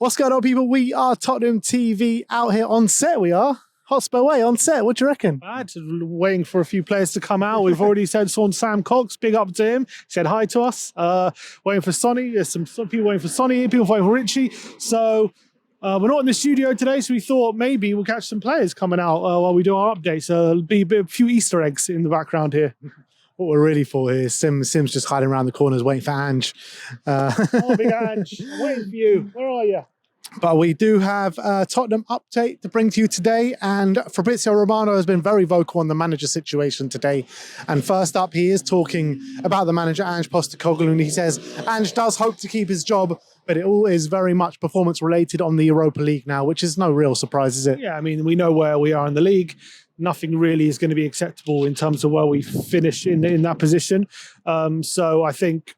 What's going on, people? We are Tottenham TV out here on set. We are Hotspur Way on set. What do you reckon? Bad. Waiting for a few players to come out. We've already saw Sam Cox. Big up to him. Said hi to us. Waiting for Sonny. There's some people waiting for Sonny. People waiting for Richie. So we're not in the studio today, so we thought maybe we'll catch some players coming out while we do our updates. There'll be a few Easter eggs in the background here. What we're really for here is Sim's just hiding around the corners waiting for Ange. Oh, big Ange. I'm waiting for you. Where are you? But we do have a Tottenham update to bring to you today. And Fabrizio Romano has been very vocal on the manager situation today. And first up, he is talking about the manager, Ange Postecoglou. And he says Ange does hope to keep his job, but it all is very much performance related on the Europa League now, which is no real surprise, is it? Yeah, I mean, we know where we are in the league. Nothing really is going to be acceptable in terms of where we finish in that position. So I think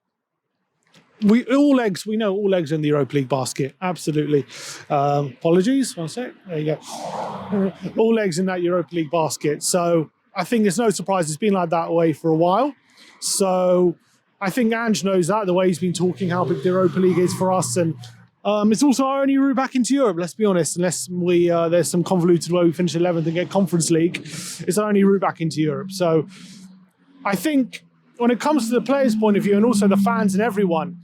we know all eggs in the Europa League basket. Absolutely. Apologies, one sec. There you go. All eggs in that Europa League basket. So I think it's no surprise it's been like that way for a while. So I think Ange knows that, the way he's been talking, how big the Europa League is for us. And it's also our only route back into Europe, let's be honest. Unless there's some convoluted way we finish 11th and get Conference League, it's our only route back into Europe. So I think when it comes to the players' point of view and also the fans and everyone,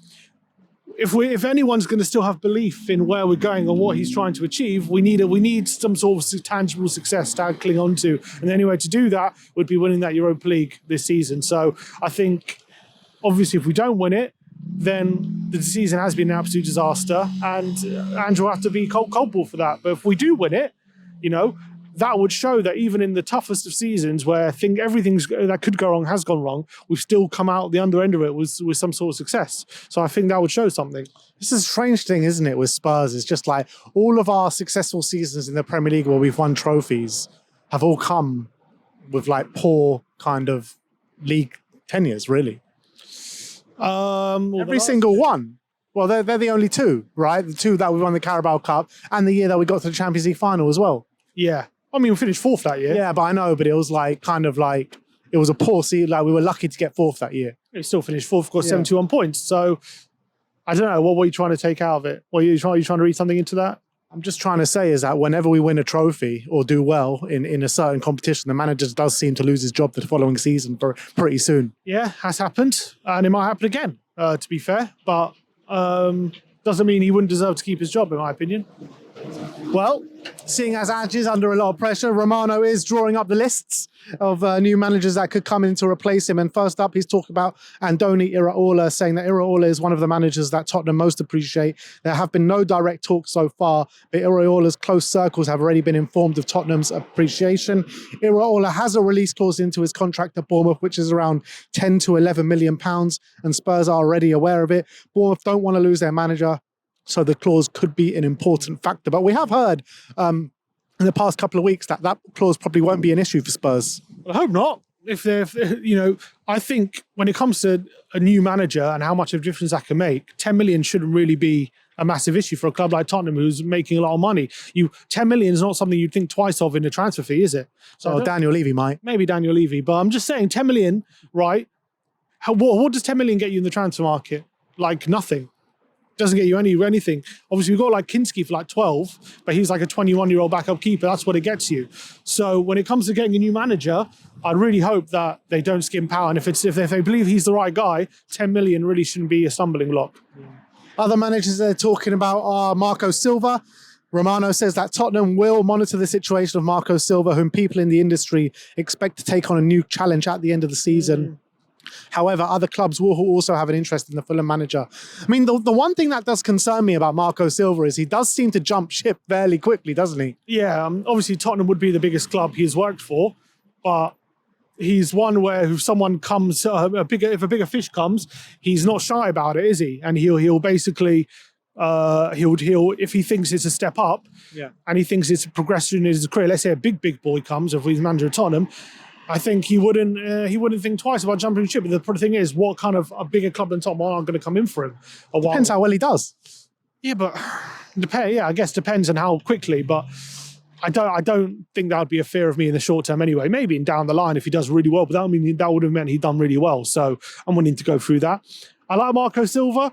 if anyone's going to still have belief in where we're going and what he's trying to achieve, we need some sort of tangible success to cling on to. And the only way to do that would be winning that Europa League this season. So I think, obviously, if we don't win it, then the season has been an absolute disaster, and Andrew will have to be culpable for that. But if we do win it, that would show that even in the toughest of seasons where I think everything that could go wrong has gone wrong, we've still come out the under end of it with some sort of success. So I think that would show something. This is a strange thing, isn't it, with Spurs? It's just like all of our successful seasons in the Premier League where we've won trophies have all come with like poor kind of league tenures, really. Every single one. Well, they're the only two, right? The two that we won the Carabao Cup and the year that we got to the Champions League final as well. Yeah. I mean, we finished fourth that year. Yeah, but I know, but it was like it was a poor season. Like we were lucky to get fourth that year. We still finished fourth, got 71 points. So I don't know. What were you trying to take out of it? Are you trying to read something into that? I'm just trying to say is that whenever we win a trophy or do well in a certain competition, the manager does seem to lose his job the following season pretty soon. Yeah, has happened. And it might happen again, to be fair. But doesn't mean he wouldn't deserve to keep his job, in my opinion. Well, seeing as Ange is under a lot of pressure, Romano is drawing up the lists of new managers that could come in to replace him. And first up, he's talking about Andoni Iraola, saying that Iraola is one of the managers that Tottenham most appreciate. There have been no direct talks so far, but Iraola's close circles have already been informed of Tottenham's appreciation. Iraola has a release clause into his contract at Bournemouth, which is around 10 to 11 million pounds, and Spurs are already aware of it. Bournemouth don't want to lose their manager, so the clause could be an important factor. But we have heard in the past couple of weeks that clause probably won't be an issue for Spurs. I hope not. I think when it comes to a new manager and how much of a difference that can make, 10 million shouldn't really be a massive issue for a club like Tottenham who's making a lot of money. 10 million is not something you'd think twice of in a transfer fee, is it? So Daniel Levy might. Maybe Daniel Levy, but I'm just saying 10 million, right? What does 10 million get you in the transfer market? Like nothing. Doesn't get you anything. Obviously, we've got like Kinski for like 12, but he's like a 21-year-old backup keeper. That's what it gets you. So when it comes to getting a new manager, I'd really hope that they don't skim power. And if they believe he's the right guy, 10 million really shouldn't be a stumbling block. Yeah. Other managers they're talking about are Marco Silva. Romano says that Tottenham will monitor the situation of Marco Silva, whom people in the industry expect to take on a new challenge at the end of the season. However, other clubs will also have an interest in the Fulham manager. I mean, the one thing that does concern me about Marco Silva is he does seem to jump ship fairly quickly, doesn't he? Yeah, obviously Tottenham would be the biggest club he's worked for, but he's one where if someone comes, if a bigger fish comes, he's not shy about it, is he? And he'll basically, he'll if he thinks it's a step up, and he thinks it's a progression in his career. Let's say a big boy comes, if he's manager of Tottenham, I think he wouldn't think twice about jumping ship. But the thing is, what kind of a bigger club than Tottenham aren't going to come in for him? Depends how well he does. Yeah, but I guess depends on how quickly. But I don't think that would be a fear of me in the short term anyway. Maybe down the line if he does really well, but that would have meant he'd done really well. So I'm willing to go through that. I like Marco Silva.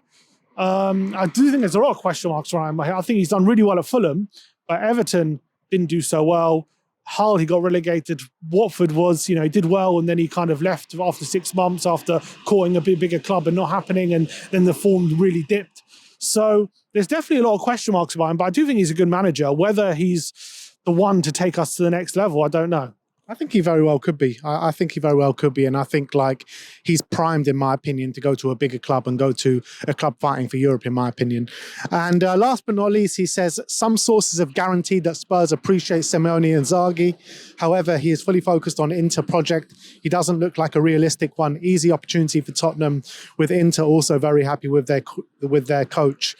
I do think there's a lot of question marks around him. I think he's done really well at Fulham, but Everton didn't do so well. Hull, he got relegated. Watford was, he did well, and then he kind of left after 6 months after calling a bit bigger club and not happening, and then the form really dipped. So there's definitely a lot of question marks about him, but I do think he's a good manager. Whether he's the one to take us to the next level, I don't know. I think he very well could be. I think he very well could be. And I think he's primed, in my opinion, to go to a bigger club and go to a club fighting for Europe, in my opinion. And last but not least, he says, some sources have guaranteed that Spurs appreciate Simone Inzaghi. However, he is fully focused on Inter project. He doesn't look like a realistic one. Easy opportunity for Tottenham, with Inter also very happy with their coach.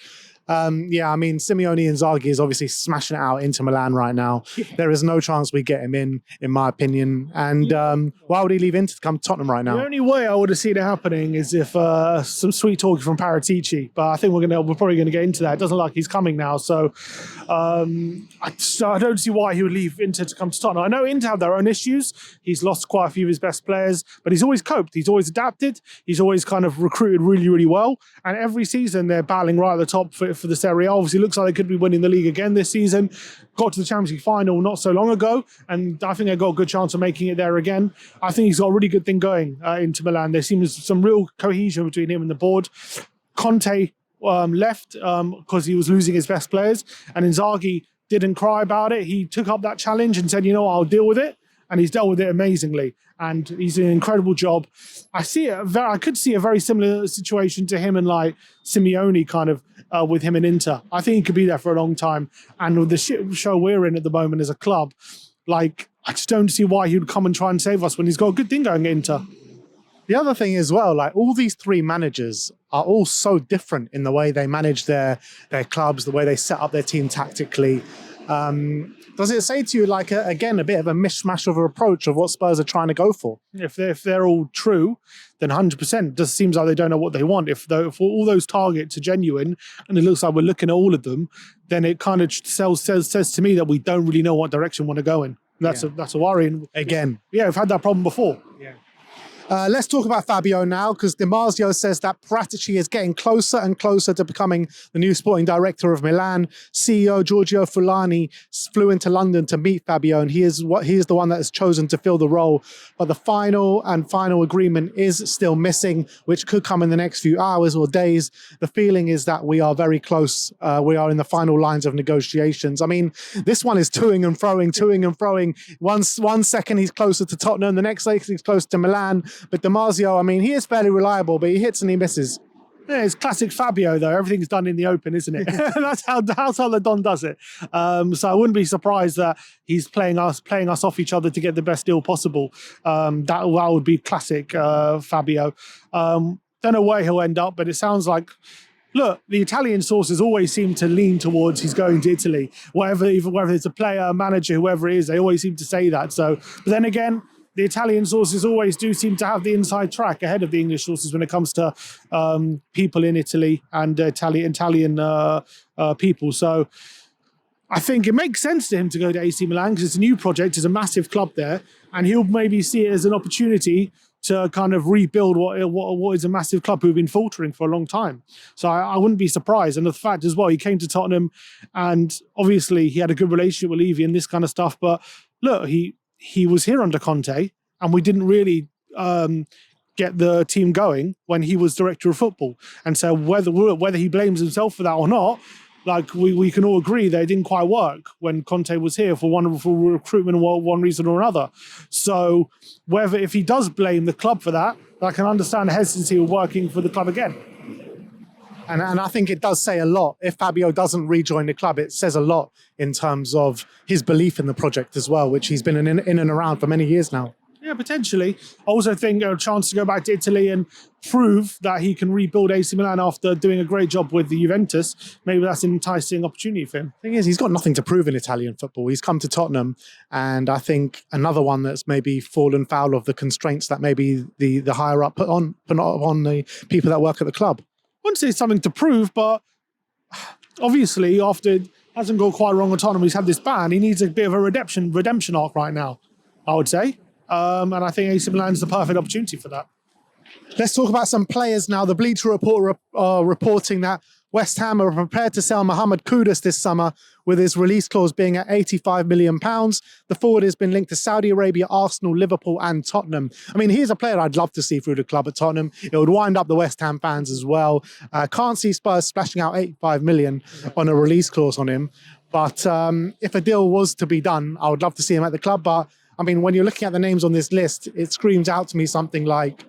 Simone Inzaghi is obviously smashing it out into Milan right now. There is no chance we get him in my opinion. And why would he leave Inter to come to Tottenham right now? The only way I would have seen it happening is if some sweet talking from Paratici. But I think we're probably going to get into that. It doesn't look like he's coming now. So I don't see why he would leave Inter to come to Tottenham. I know Inter have their own issues. He's lost quite a few of his best players, but he's always coped. He's always adapted. He's always kind of recruited really, really well. And every season they're battling right at the top for the Serie A. Obviously, it looks like they could be winning the league again this season. Got to the Champions League final not so long ago, and I think they've got a good chance of making it there again. I think he's got a really good thing going into Milan. There seems some real cohesion between him and the board. Conte left because he was losing his best players, and Inzaghi didn't cry about it. He took up that challenge and said, I'll deal with it. And he's dealt with it amazingly. And he's doing an incredible job. I could see a very similar situation to him and Simeone kind of with him in Inter. I think he could be there for a long time. And with the shit show we're in at the moment as a club, I just don't see why he would come and try and save us when he's got a good thing going at Inter. The other thing as well, all these three managers are all so different in the way they manage their clubs, the way they set up their team tactically. Does it say to you, again, a bit of a mishmash of an approach of what Spurs are trying to go for? If they're all true, then 100%. It just seems like they don't know what they want. If all those targets are genuine, and it looks like we're looking at all of them, then it kind of says to me that we don't really know what direction we want to go in. That's a worry. Again. Yeah, we've had that problem before. Yeah. Let's talk about Fabio now, because Di Marzio says that Paratici is getting closer and closer to becoming the new sporting director of Milan. CEO Giorgio Fulani flew into London to meet Fabio, and he is the one that has chosen to fill the role. But the final agreement is still missing, which could come in the next few hours or days. The feeling is that we are very close. We are in the final lines of negotiations. I mean, this one is toing and froing. One second he's closer to Tottenham, the next second he's closer to Milan. But Di Marzio, he is fairly reliable, but he hits and he misses. Yeah, it's classic Fabio, though. Everything's done in the open, isn't it? That's how the Don does it. So I wouldn't be surprised that he's playing us off each other to get the best deal possible. That would be classic Fabio. Don't know where he'll end up, but it sounds like, look, the Italian sources always seem to lean towards he's going to Italy. Whether it's a player, manager, whoever it is, they always seem to say that. So, but then again, the Italian sources always do seem to have the inside track ahead of the English sources when it comes to people in Italy and Italian people. So I think it makes sense to him to go to AC Milan because it's a new project, it's a massive club there, and he'll maybe see it as an opportunity to kind of rebuild what is a massive club who've been faltering for a long time. So I wouldn't be surprised. And the fact as well, he came to Tottenham and obviously he had a good relationship with Levy and this kind of stuff. But look, he was here under Conte and we didn't really get the team going when he was director of football. And so whether he blames himself for that or not, we can all agree that it didn't quite work when Conte was here for recruitment or one reason or another. So if he does blame the club for that, I can understand the hesitancy of working for the club again. And I think it does say a lot. If Fabio doesn't rejoin the club, it says a lot in terms of his belief in the project as well, which he's been in and around for many years now. Yeah, potentially. I also think a chance to go back to Italy and prove that he can rebuild AC Milan after doing a great job with the Juventus. Maybe that's an enticing opportunity for him. The thing is, he's got nothing to prove in Italian football. He's come to Tottenham, and I think another one that's maybe fallen foul of the constraints that maybe the higher up put on the people that work at the club. I wouldn't say it's something to prove, but obviously after it hasn't gone quite wrong at Tottenham, he's had this ban. He needs a bit of a redemption arc right now, I would say. And I think AC Milan is the perfect opportunity for that. Let's talk about some players now. The Bleacher Report are reporting that West Ham are prepared to sell Mohamed Kudus this summer, with his release clause being at £85 million. The forward has been linked to Saudi Arabia, Arsenal, Liverpool and Tottenham. I mean, he's a player I'd love to see through the club at Tottenham. It would wind up the West Ham fans as well. Can't see Spurs splashing out £85 million on a release clause on him. But if a deal was to be done, I would love to see him at the club. But, I mean, when you're looking at the names on this list, it screams out to me something like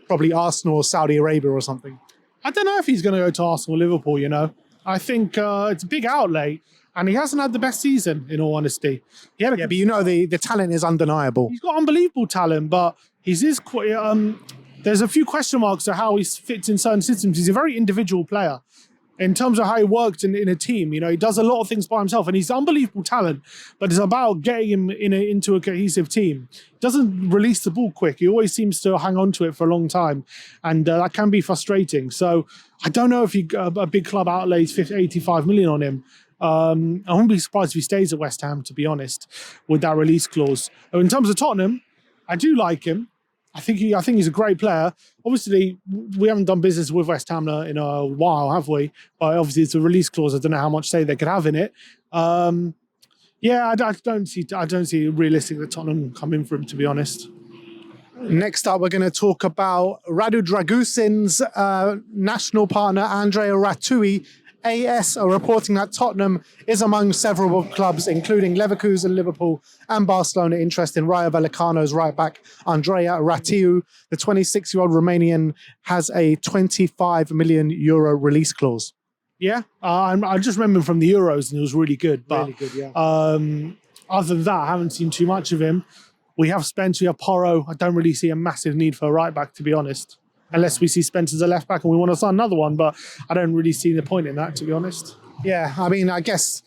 probably Arsenal or Saudi Arabia or something. I don't know if he's going to go to Arsenal or Liverpool, you know. I think it's a big outlay, and he hasn't had the best season, in all honesty. Yeah, but you know the talent is undeniable. He's got unbelievable talent, but he's quite... there's a few question marks to how he fits in certain systems. He's a very individual player. In terms of how he worked in a team, you know, he does a lot of things by himself, and he's unbelievable talent, but it's about getting him into a cohesive team. He doesn't release the ball quick. He always seems to hang on to it for a long time, and that can be frustrating. So I don't know if a big club outlays 85 million on him. I wouldn't be surprised if he stays at West Ham, to be honest, with that release clause. In terms of Tottenham, I do like him. I think he's a great player. Obviously, we haven't done business with West Ham in a while, have we? But obviously, it's a release clause. I don't know how much say they could have in it. I don't see realistic that Tottenham come in for him, to be honest. Next up, we're going to talk about Radu Dragusin's national partner, Andrei Ratiu. AS are reporting that Tottenham is among several clubs, including Leverkusen, Liverpool and Barcelona, interested in Rayo Vallecano's right-back Andrei Ratiu. The 26-year-old Romanian has a €25 million release clause. Yeah, I just remember him from the Euros, and it was really good. But really good, yeah. Other than that, I haven't seen too much of him. We have Spence, we have Porro. I don't really see a massive need for a right-back, to be honest. Unless we see Spence as a left back and we want to sign another one, but I don't really see the point in that, to be honest. Yeah, I mean, I guess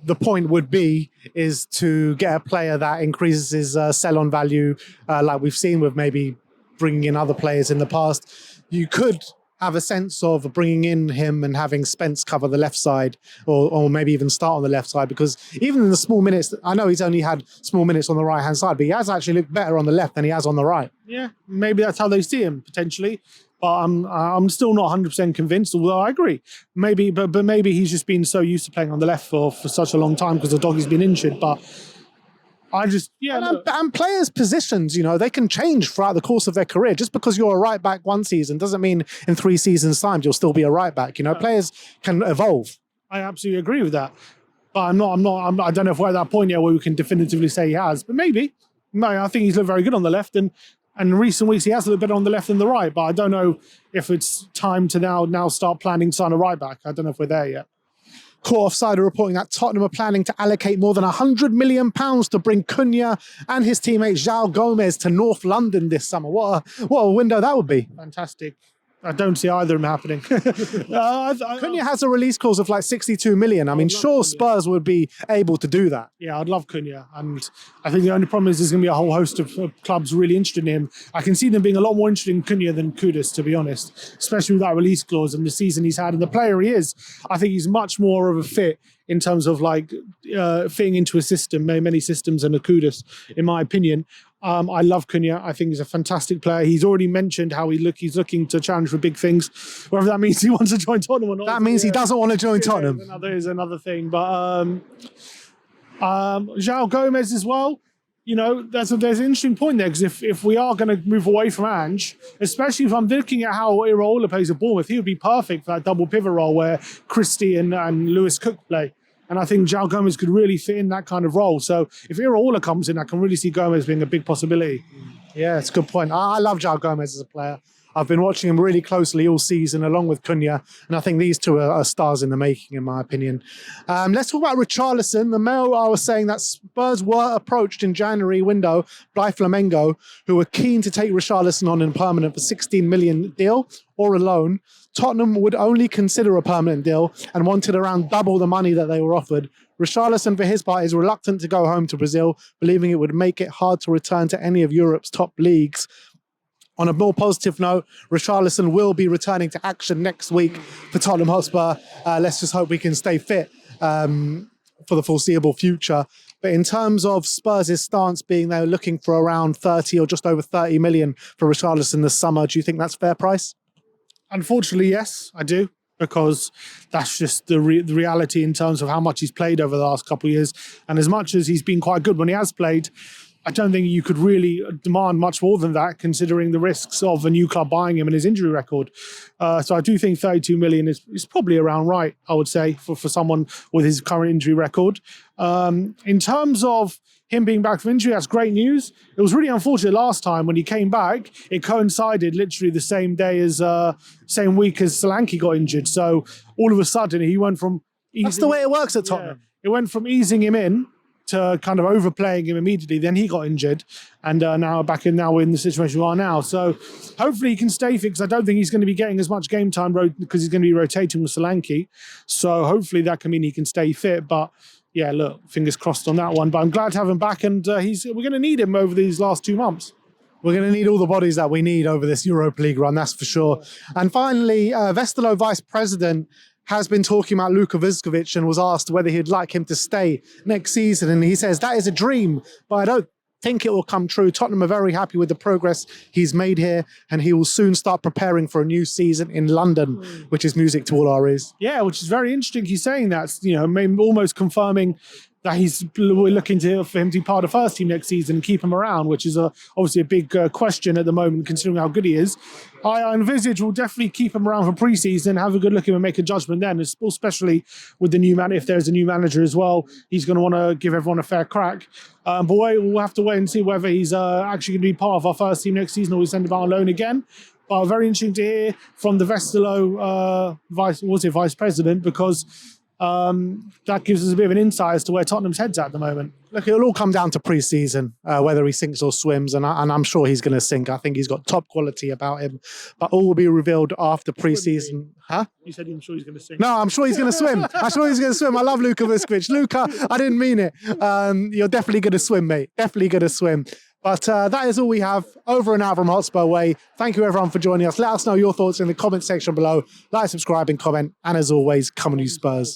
the point would be is to get a player that increases his sell-on value, like we've seen with maybe bringing in other players in the past. You could have a sense of bringing in him and having Spence cover the left side, or maybe even start on the left side, because even in the small minutes, I know he's only had small minutes on the right-hand side, but he has actually looked better on the left than he has on the right. Yeah, maybe that's how they see him, potentially. But I'm still not 100% convinced, although I agree. Maybe, but maybe he's just been so used to playing on the left for such a long time because the doggy's been injured, but... And players' positions, you know, they can change throughout the course of their career. Just because you're a right back one season doesn't mean in 3 seasons' time you'll still be a right back. You know, players can evolve. I absolutely agree with that. But I don't know if we're at that point yet where we can definitively say he has. But maybe. I think he's looked very good on the left, and in recent weeks he has looked better on the left than the right. But I don't know if it's time to now start planning to sign a right back. I don't know if we're there yet. Court Offside are reporting that Tottenham are planning to allocate more than £100 million to bring Cunha and his teammate Joao Gomez to North London this summer. What a window that would be. Fantastic. I don't see either of them happening. Cunha has a release clause of like 62 million. I mean, sure, Spurs would be able to do that. Yeah, I'd love Cunha. And I think the only problem is there's going to be a whole host of clubs really interested in him. I can see them being a lot more interested in Cunha than Kudus, to be honest, especially with that release clause and the season he's had and the player he is. I think he's much more of a fit in terms of like fitting into a system, many systems, and a Kudus, in my opinion. I love Cunha. I think he's a fantastic player. He's already mentioned how he's looking to challenge for big things. Whether that means he wants to join Tottenham or not. That means he doesn't want to join Tottenham. Is another thing. But Joao Gomez as well. You know, there's an interesting point there, because if we are going to move away from Ange, especially if I'm looking at how Iraola plays at Bournemouth, he would be perfect for that double pivot role where Christie and Lewis Cook play. And I think Joao Gomez could really fit in that kind of role. So if Iraola comes in, I can really see Gomez being a big possibility. Yeah, it's a good point. I love Joao Gomez as a player. I've been watching him really closely all season, along with Cunha, and I think these two are stars in the making, in my opinion. Let's talk about Richarlison. The Mail are saying that Spurs were approached in January window by Flamengo, who were keen to take Richarlison on in a permanent for £16 million deal or a loan. Tottenham would only consider a permanent deal and wanted around double the money that they were offered. Richarlison, for his part, is reluctant to go home to Brazil, believing it would make it hard to return to any of Europe's top leagues. On a more positive note, Richarlison will be returning to action next week for Tottenham Hotspur. Let's just hope we can stay fit for the foreseeable future. But in terms of Spurs' stance being they're looking for around 30 or just over 30 million for Richarlison this summer, do you think that's fair price? Unfortunately, yes, I do, because that's just the reality in terms of how much he's played over the last couple of years. And as much as he's been quite good when he has played, I don't think you could really demand much more than that, considering the risks of a new club buying him and his injury record. So I do think 32 million is probably around right, I would say, for someone with his current injury record. In terms of him being back from injury, that's great news. It was really unfortunate last time when he came back. It coincided literally the same day as, same week as Solanke got injured. So all of a sudden he went from... That's the way it works at Tottenham. It went from easing him in to kind of overplaying him immediately. Then he got injured, and now we're in the situation we are now. So hopefully he can stay fit, because I don't think he's going to be getting as much game time because he's going to be rotating with Solanke. So hopefully that can mean he can stay fit. But yeah, look, fingers crossed on that one. But I'm glad to have him back, and we're going to need him over these last 2 months. We're going to need all the bodies that we need over this Europa League run, that's for sure. And finally, Westerlo Vice President has been talking about Luca Vuskovic and was asked whether he'd like him to stay next season. And he says, that is a dream, but I don't think it will come true. Tottenham are very happy with the progress he's made here, and he will soon start preparing for a new season in London, which is music to all our ears. Yeah, which is very interesting. He's saying that, almost confirming that we're looking for him to be part of the first team next season and keep him around, which is obviously a big question at the moment, considering how good he is. I envisage we'll definitely keep him around for pre-season, have a good look at him and make a judgment then, especially with the new man. If there's a new manager as well, he's going to want to give everyone a fair crack. But we'll have to wait and see whether he's actually going to be part of our first team next season, or we send him out on loan again. But very interesting to hear from the Westerlo vice president, because that gives us a bit of an insight as to where Tottenham's head's at the moment. Look, it'll all come down to pre-season, whether he sinks or swims, and I'm sure he's going to sink. I think he's got top quality about him, but all will be revealed after pre-season. Huh? You said you're sure he's going to sink. No, I'm sure he's going to swim. I'm sure he's going to swim. I love Luka Vuskovic. Luka, I didn't mean it. You're definitely going to swim, mate. Definitely going to swim. But that is all we have. Over and out from Hotspur Way. Thank you, everyone, for joining us. Let us know your thoughts in the comment section below. Like, subscribe, and comment. And as always, come on, you Spurs.